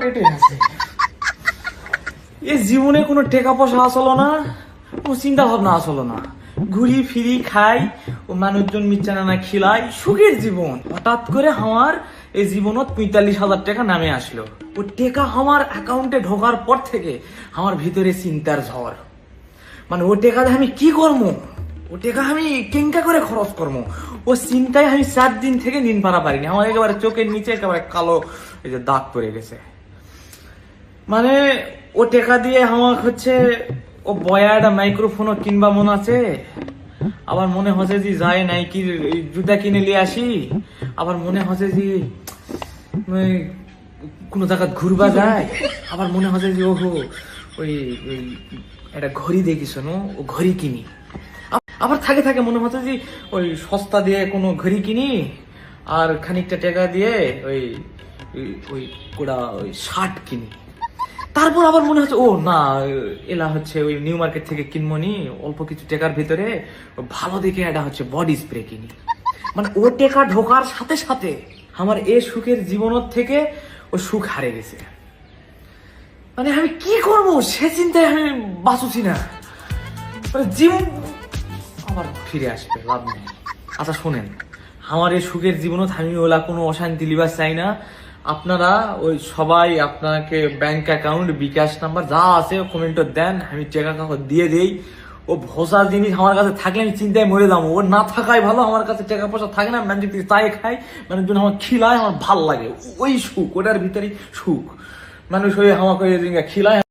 পেটে আছে। এ জীবনে কোনো টাকা পয়সা আসলো না, কোনো চিন্তা ভাবনা আসলো না, ঘুরি ফিরি খাই ও মানুষজন মিচ্ছানা না খিলাই, সুখের জীবন। হঠাৎ করে আমার এই জীবনত 45,000 টাকা নামে আসলো। ও টাকা আমার অ্যাকাউন্টে ঢোকার পর থেকে আমার ভিতরে চিন্তার ঝড়। মানে ও টাকা দিয়ে আমি কি করবো, ও টাকা আমি কেঙ্কা করে খরচ করবো, ও চিন্তায় আমি 4 দিন থেকে নিন পারা পারিনি। আমার একেবারে চোখের নিচে একেবারে কালো এই যে দাগ পড়ে গেছে। মানে ও টাকা দিয়ে আমার হচ্ছে ও বয়া একটা মাইক্রোফোনও কিনবা মন আছে, আবার মনে হচ্ছে যে যাই নাইকির জুতা কিনে নিয়ে আসি, আবার মনে হচ্ছে যে কোনো জায়গা ঘুরবা যায়, আবার মনে হচ্ছে যে ওহো ওই ওই একটা ঘড়ি দেখি শোনো, ও ঘড়ি কিনি। আবার থাকে থাকে মনে হচ্ছে যে ওই সস্তা দিয়ে কোনো ঘড়ি কিনি, আর খানিকটা টাকা দিয়ে ওই ওই কোড়া ওই শার্ট কিনি। তারপর আবার মনে হচ্ছে ও না, এলা হচ্ছে ওই নিউ মার্কেট থেকে কিনবো নি, অল্প কিছু টাকার ভিতরে ভালো দেখে এটা হচ্ছে বডি স্প্রে কিনি। মানে ও টাকা ঢোকার সাথে সাথে আমার এ সুখের জীবনের থেকে ও সুখ হারে গেছে। মানে আমি কি করবো সে চিন্তায় আমি বাঁচুছি না। মানে জীবন আবার ফিরে আসবে, লাভ নেই। আচ্ছা শোনেন, আমার এই সুখের জীবনত আমি ওলা কোনো অশান্তি লিবার চাই না। আপনারা ওই সবাই আপনাকে ব্যাংক অ্যাকাউন্ট, বিকাশ নাম্বার যা আছে কমেন্ট দেন, আমি টাকা কাকা দিয়ে দেই। ও ভোসা জিনিস আমার কাছে থাকলে আমি চিন্তায় মরে যাবো, ও না থাকাই ভালো। আমার কাছে টাকা পয়সা থাকে না, মানুষ যদি চাই খাই, মানুষজন আমার খিলায়, আমার ভাল লাগে, ওই সুখ, ওটার ভিতরেই সুখ। মানুষ ওই আমাকে খিলায়।